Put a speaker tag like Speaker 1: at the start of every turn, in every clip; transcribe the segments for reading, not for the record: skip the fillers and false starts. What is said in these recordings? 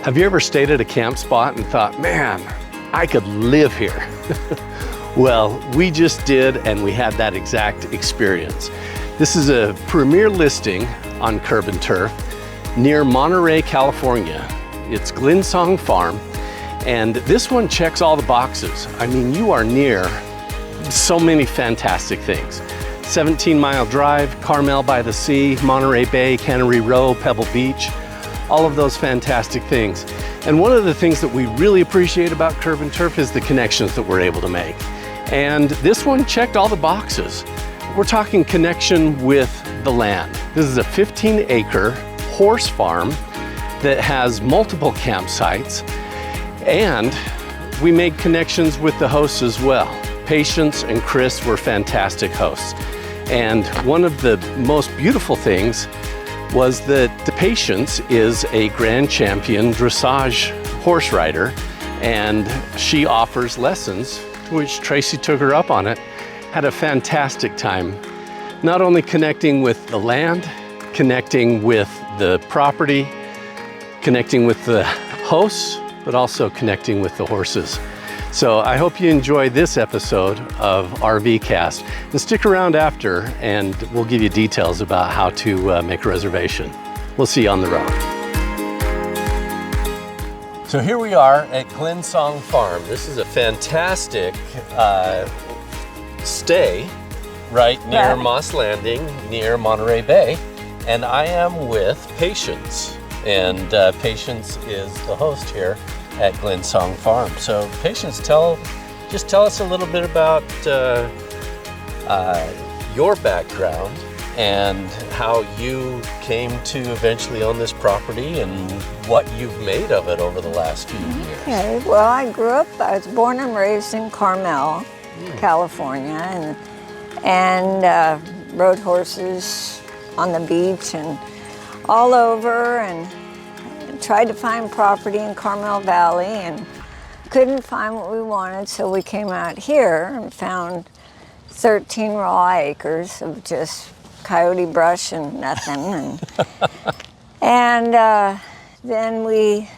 Speaker 1: Have you ever stayed at a camp spot and thought, man, I could live here? Well, we just did, and we had that exact experience. This is a premier listing on CurbNTurf near Monterey, California. It's Glensong Farm, and this one checks all the boxes. I mean, you are near so many fantastic things. 17-mile drive, Carmel by the Sea, Monterey Bay, Cannery Row, Pebble Beach, all of those fantastic things. And one of the things that we really appreciate about CurbNTurf is the connections that we're able to make. And this one checked all the boxes. We're talking connection with the land. This is a 15-acre horse farm that has multiple campsites, and we made connections with the hosts as well. Patience and Chris were fantastic hosts. And one of the most beautiful things was that the Patience is a grand champion dressage horse rider, and she offers lessons, which Tracy took her up on it. Had a fantastic time, not only connecting with the land, connecting with the property, connecting with the hosts, but also connecting with the horses. So I hope you enjoy this episode of RVCast, and stick around after and we'll give you details about how to make a reservation. We'll see you on the road. So here we are at Glensong Farm. This is a fantastic stay right near Moss Landing, near Monterey Bay. And I am with Patience, and Patience is the host here at Glensong Farm. So Patience, just tell us a little bit about your background and how you came to eventually own this property and what you've made of it over the last few years.
Speaker 2: Okay, well, I was born and raised in Carmel, California, and rode horses on the beach and all over, and tried to find property in Carmel Valley and couldn't find what we wanted, so we came out here and found 13 raw acres of just coyote brush and nothing. And then we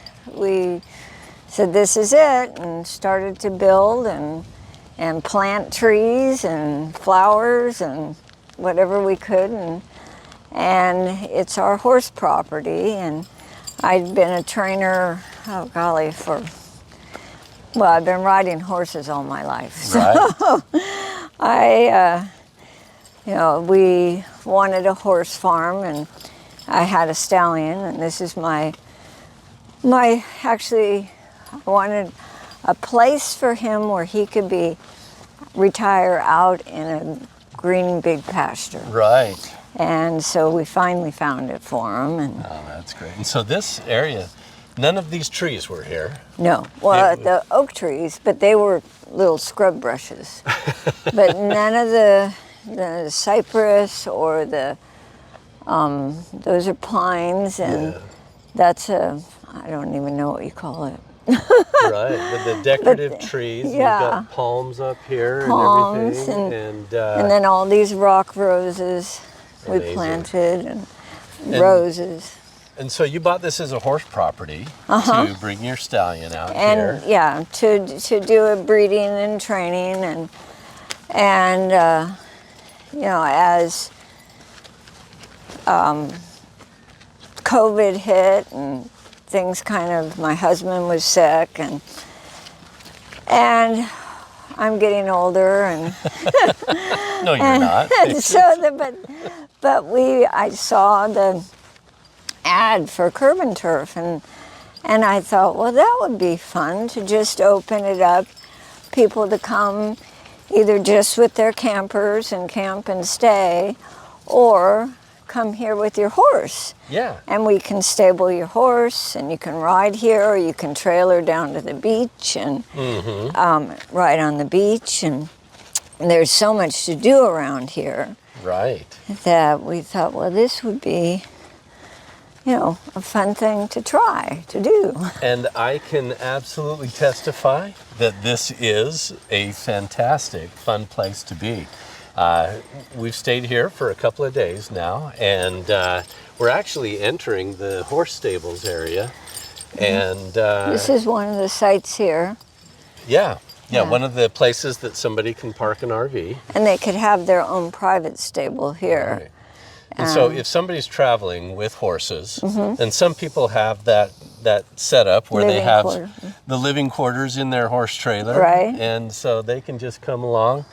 Speaker 2: said this is it, and started to build and plant trees and flowers and whatever we could, and it's our horse property. And I'd been a trainer, oh golly, I've been riding horses all my life. So
Speaker 1: Right.
Speaker 2: we wanted a horse farm, and I had a stallion, and this is I wanted a place for him where he could retire out in a green big pasture.
Speaker 1: Right.
Speaker 2: And so we finally found it for him. And
Speaker 1: oh, that's great. And so this area, none of these trees were here.
Speaker 2: No, well, the oak trees, but they were little scrub brushes. But none of the cypress or those are pines, and that's I don't even know what you call it.
Speaker 1: Right, the decorative trees. You've got palms up here and everything. And
Speaker 2: then all these rock roses we planted, and roses.
Speaker 1: And so you bought this as a horse property to bring your stallion out here.
Speaker 2: Yeah, to do a breeding and training, and as COVID hit and things my husband was sick, and I'm getting older, and
Speaker 1: no, you're not.
Speaker 2: I saw the ad for CurbNTurf, and I thought, well, that would be fun to just open it up, people to come either just with their campers and camp and stay, or come here with your horse.
Speaker 1: Yeah.
Speaker 2: And we can stable your horse, and you can ride here, or you can trailer down to the beach and ride on the beach. And there's so much to do around here.
Speaker 1: Right.
Speaker 2: That we thought, well, this would be, a fun thing to try to do.
Speaker 1: And I can absolutely testify that this is a fantastic, fun place to be. We've stayed here for a couple of days now, and we're actually entering the horse stables area. And
Speaker 2: this is one of the sites here.
Speaker 1: yeah,
Speaker 2: Yeah.
Speaker 1: one of the places that somebody can park an RV.
Speaker 2: And they could have their own private stable here.
Speaker 1: Right. And so if somebody's traveling with horses, and some people have that setup where they
Speaker 2: Living
Speaker 1: have
Speaker 2: quarter.
Speaker 1: the living quarters in their horse trailer,
Speaker 2: Right.
Speaker 1: and so they can just come along,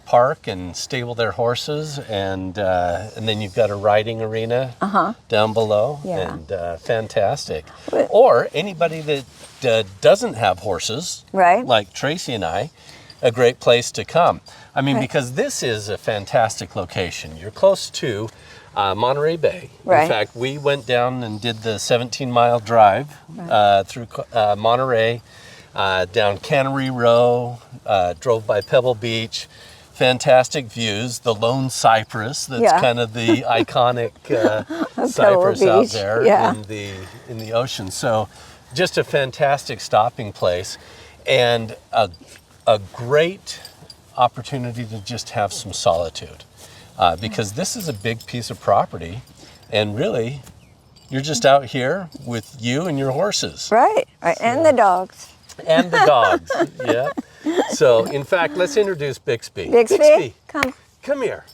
Speaker 1: park and stable their horses, and then you've got a riding arena down below,
Speaker 2: Yeah.
Speaker 1: and fantastic.
Speaker 2: But-
Speaker 1: Or anybody that doesn't have horses,
Speaker 2: Right.
Speaker 1: like Tracy and I, a great place to come. I mean,
Speaker 2: Right.
Speaker 1: because this is a fantastic location. You're close to Monterey Bay.
Speaker 2: Right.
Speaker 1: In fact, we went down and did the 17-mile drive through Monterey, down Cannery Row, drove by Pebble Beach. Fantastic views. The lone cypress, that's
Speaker 2: Yeah.
Speaker 1: kind of the iconic cypress out
Speaker 2: Beach,
Speaker 1: there
Speaker 2: yeah.
Speaker 1: in the ocean. So just a fantastic stopping place, and a great opportunity to just have some solitude, because this is a big piece of property, and really you're just out here with you and your horses.
Speaker 2: Right, right. And the dogs.
Speaker 1: And the dogs. Yeah. So in fact, let's introduce Bixby.
Speaker 2: Bixby, come.
Speaker 1: Come here.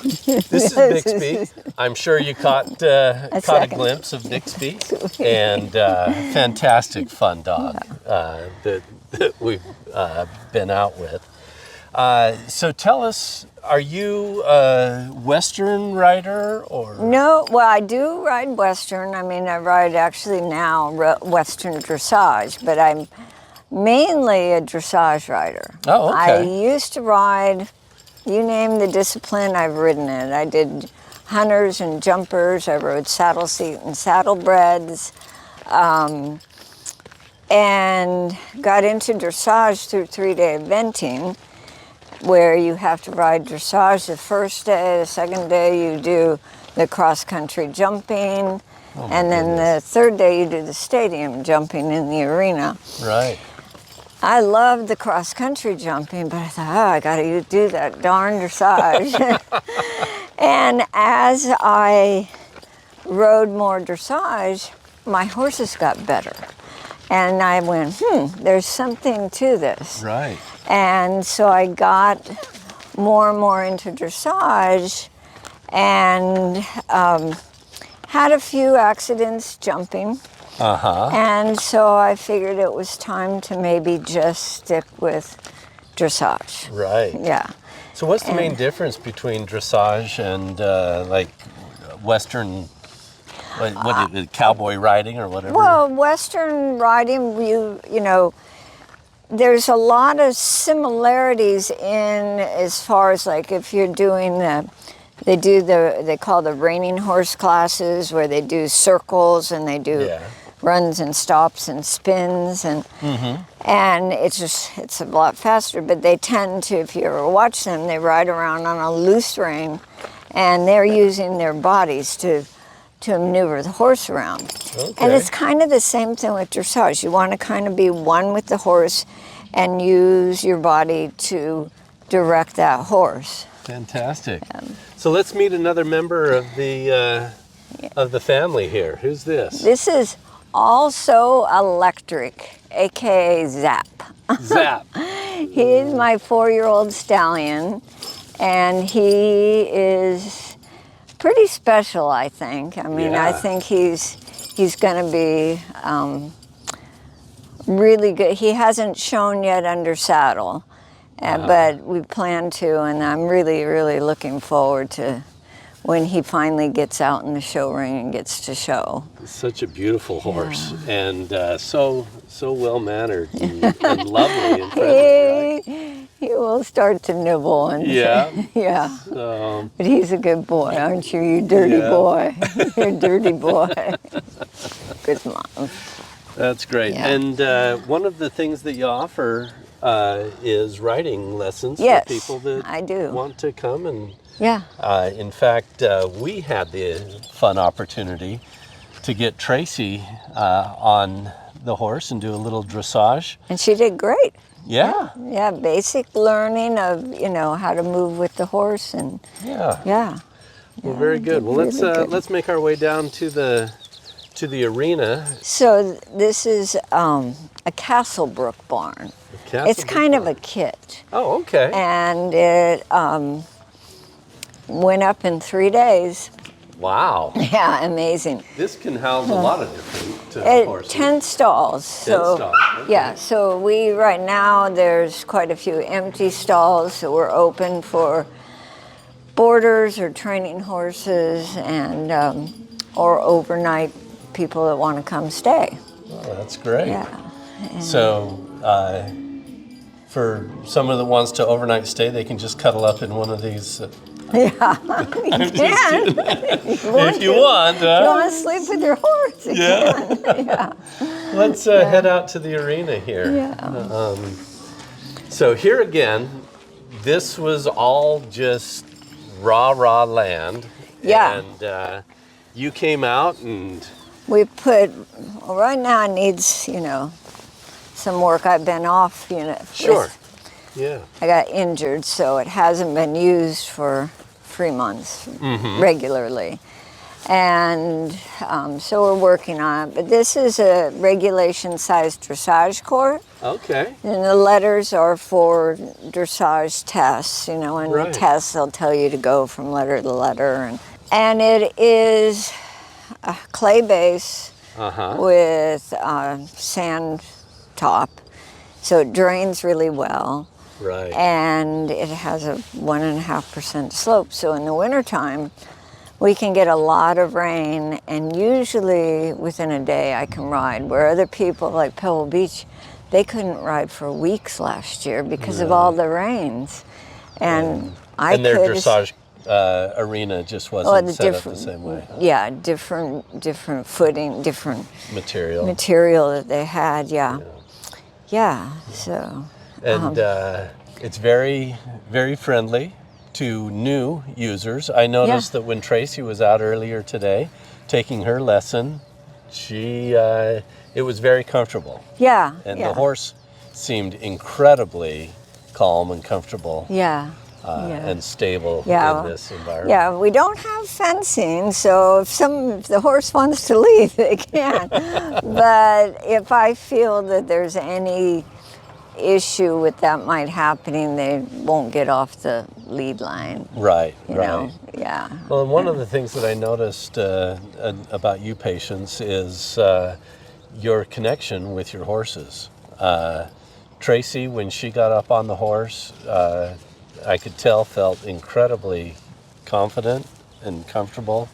Speaker 1: This is Bixby. I'm sure you caught a
Speaker 2: second.
Speaker 1: glimpse of Bixby, and fantastic fun dog that we've been out with. So tell us, are you a Western rider or?
Speaker 2: No, well, I do ride Western. I mean, I ride actually now Western dressage, but I'm mainly a dressage rider.
Speaker 1: Oh, okay.
Speaker 2: I used to ride, you name the discipline, I've ridden it. I did hunters and jumpers. I rode saddle seat and saddlebreds, and got into dressage through 3-day eventing, where you have to ride dressage the first day, the second day you do the cross-country jumping, and then the third day you do the stadium jumping in the arena.
Speaker 1: Right.
Speaker 2: I loved the cross-country jumping, but I thought, oh, I gotta do that darn dressage. And as I rode more dressage, my horses got better. And I went, there's something to this.
Speaker 1: Right.
Speaker 2: And so I got more and more into dressage, and had a few accidents jumping. And so I figured it was time to maybe just stick with dressage.
Speaker 1: Right.
Speaker 2: Yeah.
Speaker 1: So what's the main difference between dressage and like Western, what is it, cowboy riding or whatever?
Speaker 2: Well, Western riding, you know, there's a lot of similarities in as far as like if you're doing they call the reining horse classes, where they do circles and they do runs and stops and spins, and it's a lot faster, but they tend to, if you ever watch them, they ride around on a loose rein, and they're using their bodies to maneuver the horse around.
Speaker 1: Okay.
Speaker 2: And it's kind of the same thing with dressage. You want to kind of be one with the horse and use your body to direct that horse.
Speaker 1: Fantastic. So let's meet another member of the family here. Who's this?
Speaker 2: This is also electric, aka Zap.
Speaker 1: Zap.
Speaker 2: He is my 4-year-old stallion, and he is pretty special, I think. I mean, I think he's going to be really good. He hasn't shown yet under saddle, but we plan to, and I'm really, really looking forward to when he finally gets out in the show ring and gets to show.
Speaker 1: Such a beautiful horse, and so well-mannered and lovely and friendly, right?
Speaker 2: He will start to nibble and yeah. But he's a good boy, aren't you? You dirty boy. You're a dirty boy. Good mom.
Speaker 1: That's great.
Speaker 2: Yeah.
Speaker 1: And one of the things that you offer is riding lessons
Speaker 2: Yes,
Speaker 1: for people that
Speaker 2: I do.
Speaker 1: want to come and.
Speaker 2: Yeah.
Speaker 1: In fact, we had the fun opportunity to get Tracy on the horse and do a little dressage.
Speaker 2: And she did great.
Speaker 1: Yeah.
Speaker 2: Yeah, basic learning of, how to move with the horse, and
Speaker 1: Yeah.
Speaker 2: yeah.
Speaker 1: Well, very good. Well,
Speaker 2: really good.
Speaker 1: let's make our way down to the to the arena.
Speaker 2: So this is a Castlebrook barn. It's kind of a kit.
Speaker 1: Oh, okay.
Speaker 2: And it went up in 3 days.
Speaker 1: Wow.
Speaker 2: Yeah, amazing.
Speaker 1: This can house a lot of different horses.
Speaker 2: 10 stalls.
Speaker 1: 10 stalls. Okay.
Speaker 2: Yeah, so right now there's quite a few empty stalls, so we're open for boarders or training horses and or overnight people that want to come stay.
Speaker 1: Oh, that's great.
Speaker 2: Yeah.
Speaker 1: So for someone that wants to overnight stay, they can just cuddle up in one of these.
Speaker 2: Yeah,
Speaker 1: I'm
Speaker 2: you can.
Speaker 1: If you want.
Speaker 2: If you want to sleep with your horse, you can. Yeah.
Speaker 1: Let's head out to the arena here.
Speaker 2: Yeah.
Speaker 1: So here again, this was all just raw land.
Speaker 2: Yeah.
Speaker 1: And you came out and...
Speaker 2: We put, well, right now it needs, some work. I've been off,
Speaker 1: Sure. Yeah.
Speaker 2: I got injured, so it hasn't been used for 3 months regularly. And so we're working on it. But this is a regulation-sized dressage court.
Speaker 1: Okay.
Speaker 2: And the letters are for dressage tests, and
Speaker 1: Right.
Speaker 2: the tests they'll tell you to go from letter to letter. And it is a clay base with sand top, so it drains really well.
Speaker 1: Right.
Speaker 2: And it has a 1.5% slope. So in the wintertime, we can get a lot of rain, and usually within a day I can ride, where other people like Pebble Beach, they couldn't ride for weeks last year because of all the rains. And
Speaker 1: their dressage arena just wasn't set up the same way.
Speaker 2: Yeah, different footing, different
Speaker 1: material
Speaker 2: that they had, yeah, so.
Speaker 1: And it's very, very friendly to new users. I noticed that when Tracy was out earlier today taking her lesson, it was very comfortable.
Speaker 2: Yeah.
Speaker 1: And the horse seemed incredibly calm and comfortable.
Speaker 2: Yeah.
Speaker 1: And stable in this environment.
Speaker 2: Yeah, we don't have fencing, so if the horse wants to leave, they can. But if I feel that there's any issue with that might happening, they won't get off the lead line.
Speaker 1: Right.
Speaker 2: Yeah.
Speaker 1: Well, and one of the things that I noticed about you patients is your connection with your horses. Tracy, when she got up on the horse, I could tell felt incredibly confident and comfortable,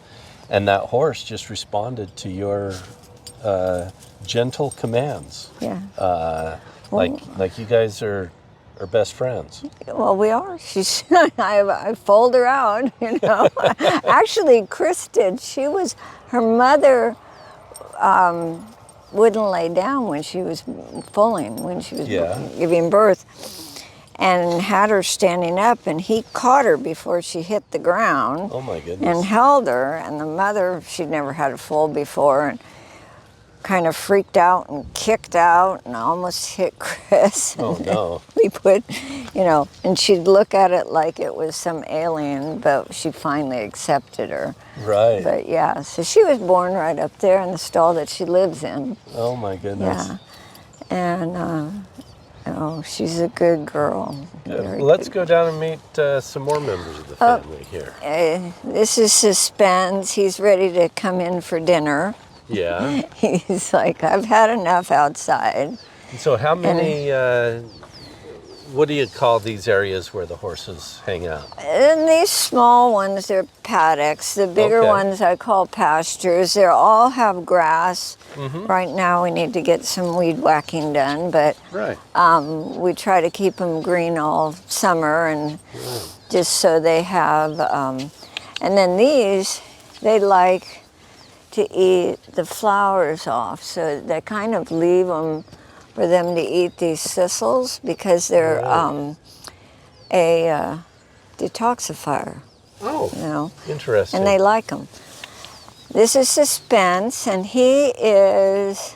Speaker 1: and that horse just responded to your gentle commands.
Speaker 2: Yeah.
Speaker 1: Like you guys are best friends.
Speaker 2: Well, we are. I fold her out, Actually, Chris did. Her mother wouldn't lay down when she was foaling, when she was giving birth, and had her standing up, and he caught her before she hit the ground.
Speaker 1: Oh my goodness.
Speaker 2: And held her, and the mother, she'd never had a foal before, and kind of freaked out and kicked out and almost hit Chris.
Speaker 1: Oh no.
Speaker 2: We put, and she'd look at it like it was some alien, but she finally accepted her.
Speaker 1: Right.
Speaker 2: But yeah, so she was born right up there in the stall that she lives in.
Speaker 1: Oh my goodness.
Speaker 2: Yeah. And she's a good girl.
Speaker 1: Let's go down and meet some more members of the family here.
Speaker 2: This is Suspense. He's ready to come in for dinner.
Speaker 1: Yeah.
Speaker 2: He's like, I've had enough outside.
Speaker 1: So how many, what do you call these areas where the horses hang out?
Speaker 2: And these small ones, they're paddocks. The bigger ones I call pastures. They all have grass. Right now we need to get some weed whacking done, but we try to keep them green all summer, and just so they have, and then these, they like to eat the flowers off, so they kind of leave them for them to eat these thistles because they're a detoxifier.
Speaker 1: Oh, interesting.
Speaker 2: And they like them. This is Suspense, and he is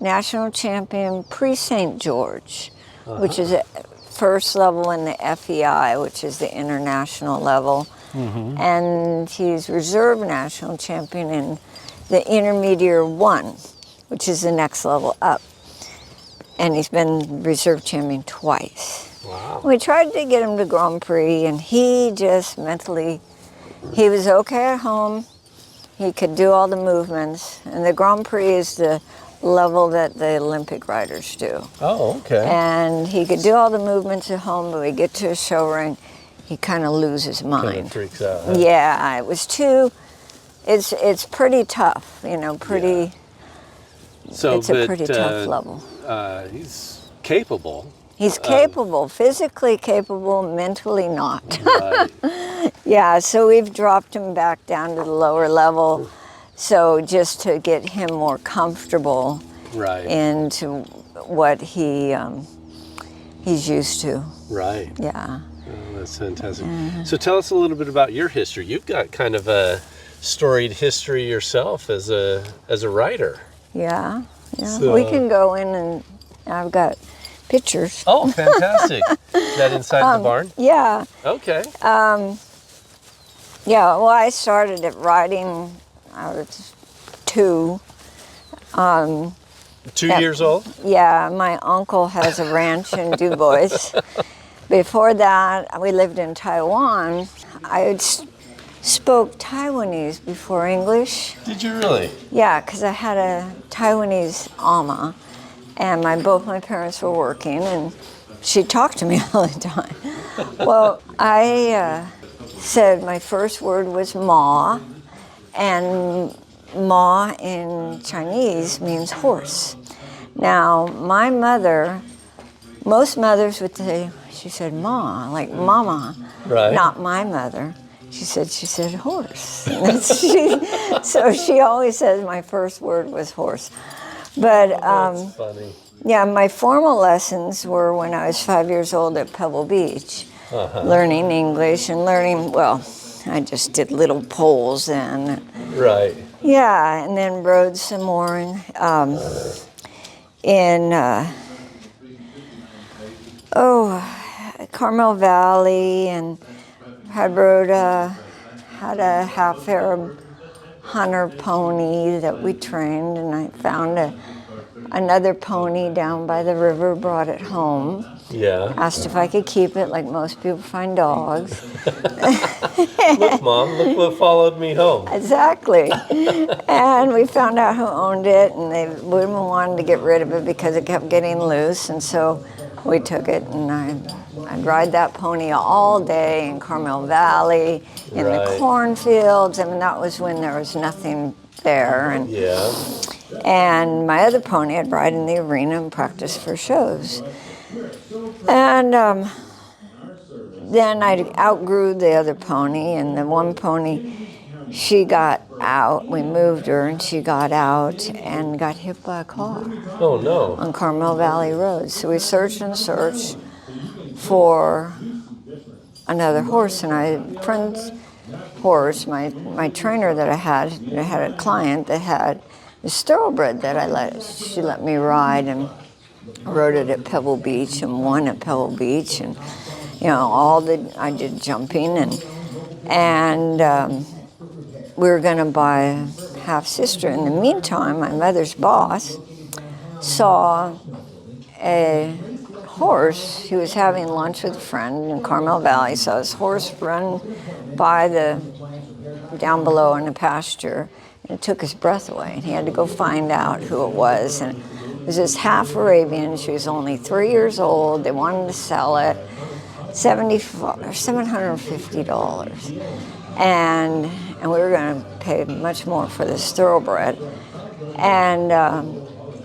Speaker 2: national champion pre-St. George, which is a first level in the FEI, which is the international level. And he's reserve national champion in the intermediate 1, which is the next level up. And he's been reserve champion twice.
Speaker 1: Wow.
Speaker 2: We tried to get him to Grand Prix, and he just mentally, he was okay at home. He could do all the movements. And the Grand Prix is the level that the Olympic riders do.
Speaker 1: Oh, okay.
Speaker 2: And he could do all the movements at home, but we get to a show ring, he kind of loses his mind.
Speaker 1: Kind of freaks out. Huh?
Speaker 2: Yeah, it was too, it's pretty tough, you know, pretty,
Speaker 1: So,
Speaker 2: it's a pretty tough level.
Speaker 1: He's capable.
Speaker 2: He's capable, physically capable, mentally not.
Speaker 1: Right.
Speaker 2: Yeah, so we've dropped him back down to the lower level, so just to get him more comfortable
Speaker 1: Right.
Speaker 2: into what he's used to.
Speaker 1: Right.
Speaker 2: Yeah.
Speaker 1: Oh, that's fantastic. So tell us a little bit about your history. You've got kind of a storied history yourself as a writer.
Speaker 2: Yeah. Yeah.
Speaker 1: So,
Speaker 2: we can go in, and I've got pictures.
Speaker 1: Oh, fantastic. Is that inside the barn?
Speaker 2: Yeah.
Speaker 1: Okay.
Speaker 2: Yeah, well, I started at riding, I was 2.
Speaker 1: 2 years old?
Speaker 2: Yeah, my uncle has a ranch in Du Bois. Before that, we lived in Taiwan. I spoke Taiwanese before English.
Speaker 1: Did you really?
Speaker 2: Yeah, because I had a Taiwanese ama, and both my parents were working, and she talked to me all the time. Well, I said my first word was ma, and ma in Chinese means horse. Now, my mother, most mothers would say, she said ma, like mama,
Speaker 1: Right.
Speaker 2: not my mother. She said horse. So she always says my first word was horse. But
Speaker 1: That's funny.
Speaker 2: yeah, my formal lessons were when I was 5 years old at Pebble Beach, learning English and learning, well, I just did little poles and
Speaker 1: Right.
Speaker 2: yeah, and then rode some more in Carmel Valley, and had a half Arab hunter pony that we trained, and I found another pony down by the river, brought it home.
Speaker 1: Yeah.
Speaker 2: Asked if I could keep it, like most people find dogs.
Speaker 1: Look, Mom, look what followed me home.
Speaker 2: Exactly. And we found out who owned it, and women wanted to get rid of it because it kept getting loose, and so we took it, and I'd ride that pony all day in Carmel Valley, in the
Speaker 1: Right.
Speaker 2: cornfields. I mean, that was when there was nothing there. And
Speaker 1: Yeah.
Speaker 2: And my other pony, I'd ride in the arena and practice for shows. And then I outgrew the other pony, and the one pony, she got out. We moved her, and she got out and got hit by a car
Speaker 1: Oh, no.
Speaker 2: on Carmel Valley Road. So we searched and searched for another horse, and I friend's horse, my trainer that I had a client that had this thoroughbred that she let me ride, and rode it at Pebble Beach and won at Pebble Beach, and you know I did jumping, and we were going to buy a half sister. In the meantime, my mother's boss saw a horse. He was having lunch with a friend in Carmel Valley, saw his horse run by down below in the pasture, and it took his breath away, and he had to go find out who it was. And it was this half Arabian. She was only 3 years old. They wanted to sell it, $750, and we were going to pay much more for this thoroughbred. And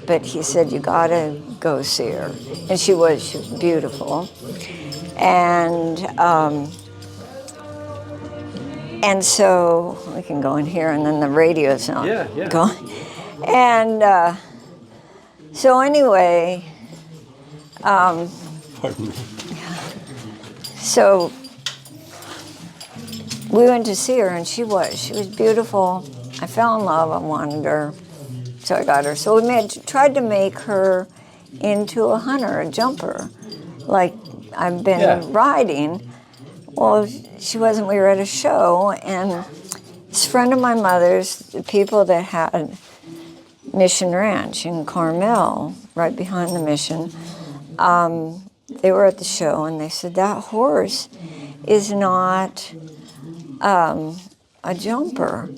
Speaker 2: but he said, you gotta go see her, and she was beautiful, and so we can go in here, and then the radio's on.
Speaker 1: Yeah.
Speaker 2: Going. And so anyway,
Speaker 1: Pardon me.
Speaker 2: so we went to see her, and she was beautiful. I fell in love. I wanted her, so I got her. So we tried to make her into a hunter, a jumper, like I've been riding. Well, she wasn't. We were at a show, and This friend of my mother's, the people that had Mission Ranch in Carmel, right behind the mission, they were at the show and they said, that horse is not a jumper.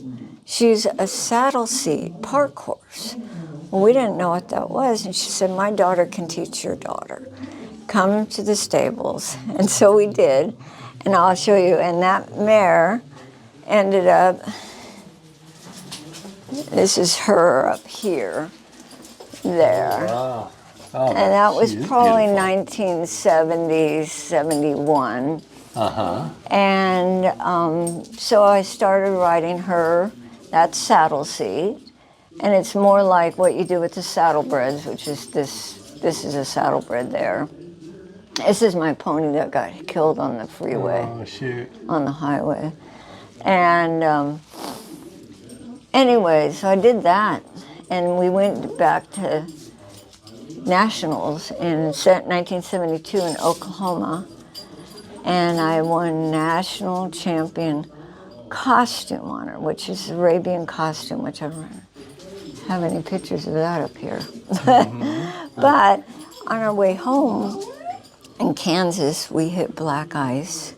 Speaker 2: She's a saddle seat park horse. Well, we didn't know what that was. And she said, my daughter can teach your daughter. Come to the stables. And so we did. And I'll show you. And that mare ended up, this is her up here, there.
Speaker 1: Wow. Oh,
Speaker 2: And that was probably
Speaker 1: beautiful.
Speaker 2: 1970, 71.
Speaker 1: Uh-huh.
Speaker 2: And so I started riding her that saddle seat. And it's more like what you do with the saddlebreds, which is this is a saddlebred there. This is my pony that got killed on the freeway,
Speaker 1: Oh, shoot.
Speaker 2: on the highway. And anyway, so I did that. And we went back to nationals in 1972 in Oklahoma. And I won national champion costume on her, which is Arabian costume, which I don't have any pictures of that up here. But on our way home in Kansas, we hit black ice.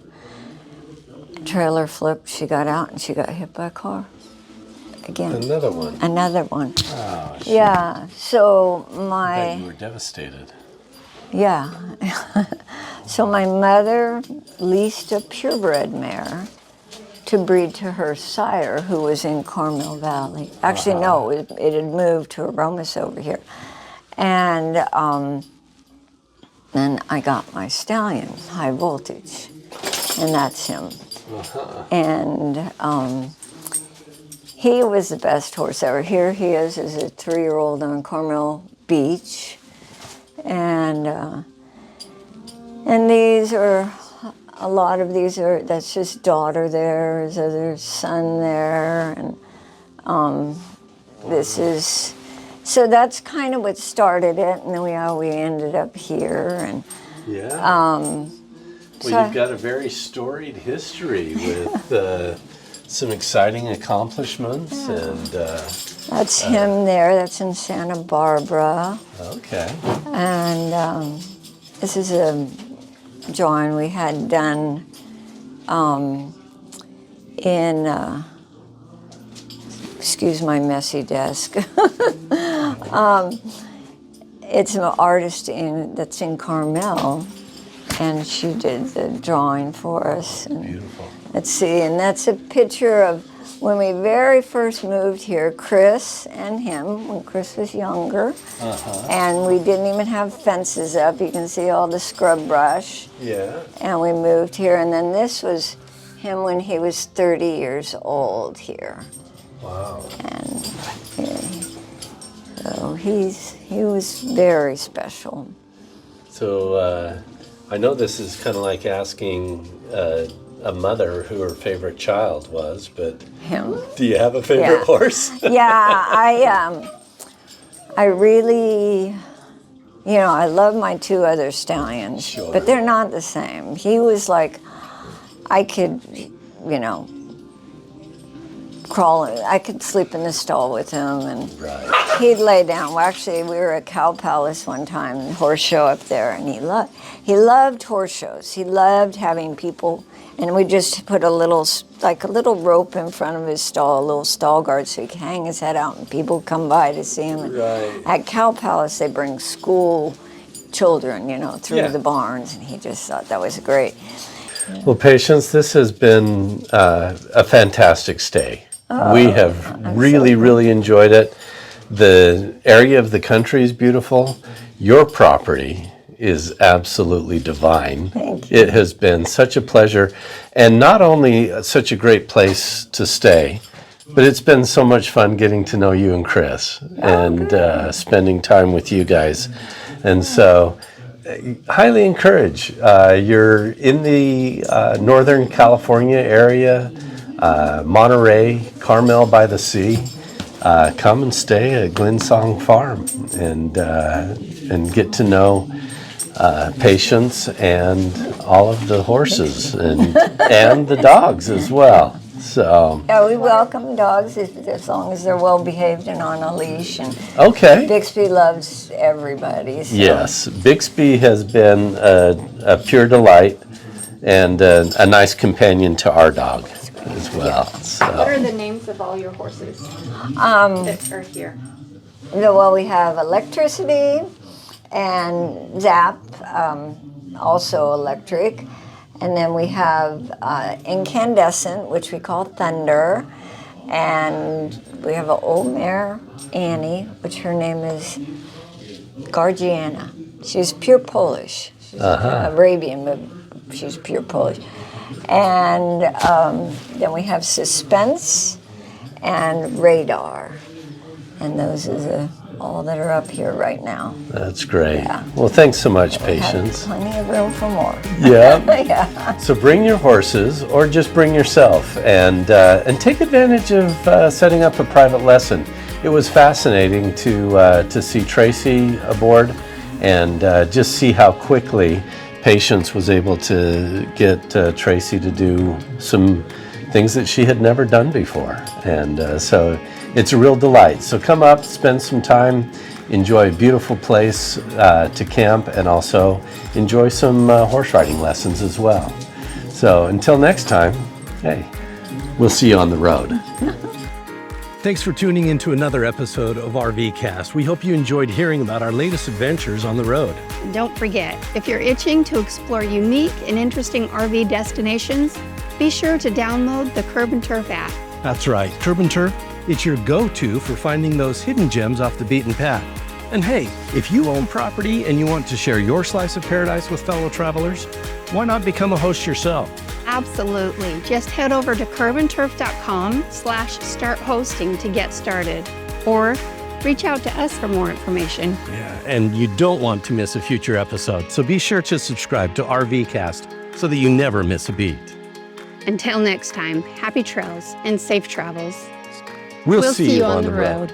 Speaker 2: Trailer flipped, she got out and she got hit by a car. Again.
Speaker 1: Another one.
Speaker 2: Another one.
Speaker 1: Oh, shoot.
Speaker 2: Yeah, so
Speaker 1: I bet
Speaker 2: my,
Speaker 1: you were devastated.
Speaker 2: yeah. So my mother leased a purebred mare to breed to her sire, who was in Carmel Valley. Actually, no, it had moved to Aromas over here. And then I got my stallion, High Voltage, and that's him. And he was the best horse ever. Here he is as a 3-year-old on Carmel Beach. And these are, a lot of these are, that's just daughter there, there's other son there, and this is, so that's kind of what started it, and then we ended up here, and
Speaker 1: Yeah.
Speaker 2: so
Speaker 1: Well, you've got a very storied history with some exciting accomplishments, and
Speaker 2: that's him there, that's in Santa Barbara,
Speaker 1: okay.
Speaker 2: and this is a drawing we had done in, excuse my messy desk. It's an artist that's in Carmel, and she did the drawing for us. And
Speaker 1: Beautiful.
Speaker 2: let's see, and that's a picture of when we very first moved here, Chris and him, when Chris was younger. And we didn't even have fences up. You can see all the scrub brush.
Speaker 1: Yeah.
Speaker 2: And we moved here, and then this was him when he was 30 years old here.
Speaker 1: Wow.
Speaker 2: And so he was very special.
Speaker 1: So I know this is kind of like asking a mother who her favorite child was, but
Speaker 2: Him.
Speaker 1: do you have a favorite
Speaker 2: Yeah.
Speaker 1: horse?
Speaker 2: Yeah, I really, you know, I love my 2 other stallions,
Speaker 1: Sure.
Speaker 2: but they're not the same. He was like, I could, you know, crawl, I could sleep in the stall with him, and
Speaker 1: Right.
Speaker 2: he'd lay down. Well, actually, we were at Cow Palace one time, horse show up there, and he loved horse shows. He loved having people, and we just put a little rope in front of his stall, a little stall guard, so he could hang his head out, and people come by to see him.
Speaker 1: Right.
Speaker 2: At Cow Palace, they bring school children, you know, through
Speaker 1: Yeah.
Speaker 2: the barns, and he just thought that was great.
Speaker 1: Well, Patience, this has been a fantastic stay. We have really enjoyed it. The area of the country is beautiful. Your property is absolutely divine.
Speaker 2: Thank you.
Speaker 1: It has been such a pleasure, and not only such a great place to stay, but it's been so much fun getting to know you and Chris, and spending time with you guys. And so highly encourage. You're in the Northern California area, Monterey, Carmel by the Sea. Come and stay at Glensong Farm and get to know Patience and all of the horses and the dogs as well. So,
Speaker 2: Yeah, we welcome dogs as long as they're well behaved and on a leash. And
Speaker 1: okay.
Speaker 2: Bixby loves everybody. So.
Speaker 1: Yes, Bixby has been a pure delight and a nice companion to our dog as well. So.
Speaker 3: What are the names of all your horses that are here?
Speaker 2: Well, we have Electricity and Zap, also electric. And then we have Incandescent, which we call Thunder. And we have an old mare, Annie, which her name is Gargiana. She's pure Polish. She's Arabian, but she's pure Polish. And then we have Suspense and Radar. And those are all that are up here right now.
Speaker 1: That's great.
Speaker 2: Yeah.
Speaker 1: Well, thanks so much,
Speaker 2: We have
Speaker 1: Patience.
Speaker 2: plenty of room for more.
Speaker 1: Yeah.
Speaker 2: Yeah.
Speaker 1: So bring your horses, or just bring yourself, and take advantage of setting up a private lesson. It was fascinating to see Tracy aboard, and just see how quickly Patience was able to get Tracy to do some things that she had never done before, and so it's a real delight. So come up, spend some time, enjoy a beautiful place to camp, and also enjoy some horse riding lessons as well. So until next time, hey, we'll see you on the road. Thanks for tuning in to another episode of RVCast. We hope you enjoyed hearing about our latest adventures on the road.
Speaker 3: And don't forget, if you're itching to explore unique and interesting RV destinations, be sure to download the CurbNTurf app.
Speaker 1: That's right, CurbNTurf, it's your go-to for finding those hidden gems off the beaten path. And hey, if you own property and you want to share your slice of paradise with fellow travelers, why not become a host yourself?
Speaker 3: Absolutely. Just head over to CurbNTurf.com/start hosting to get started. Or reach out to us for more information.
Speaker 1: Yeah, and you don't want to miss a future episode, so be sure to subscribe to RVCast so that you never miss a beat.
Speaker 3: Until next time, happy trails and safe travels.
Speaker 1: We'll see you on the road.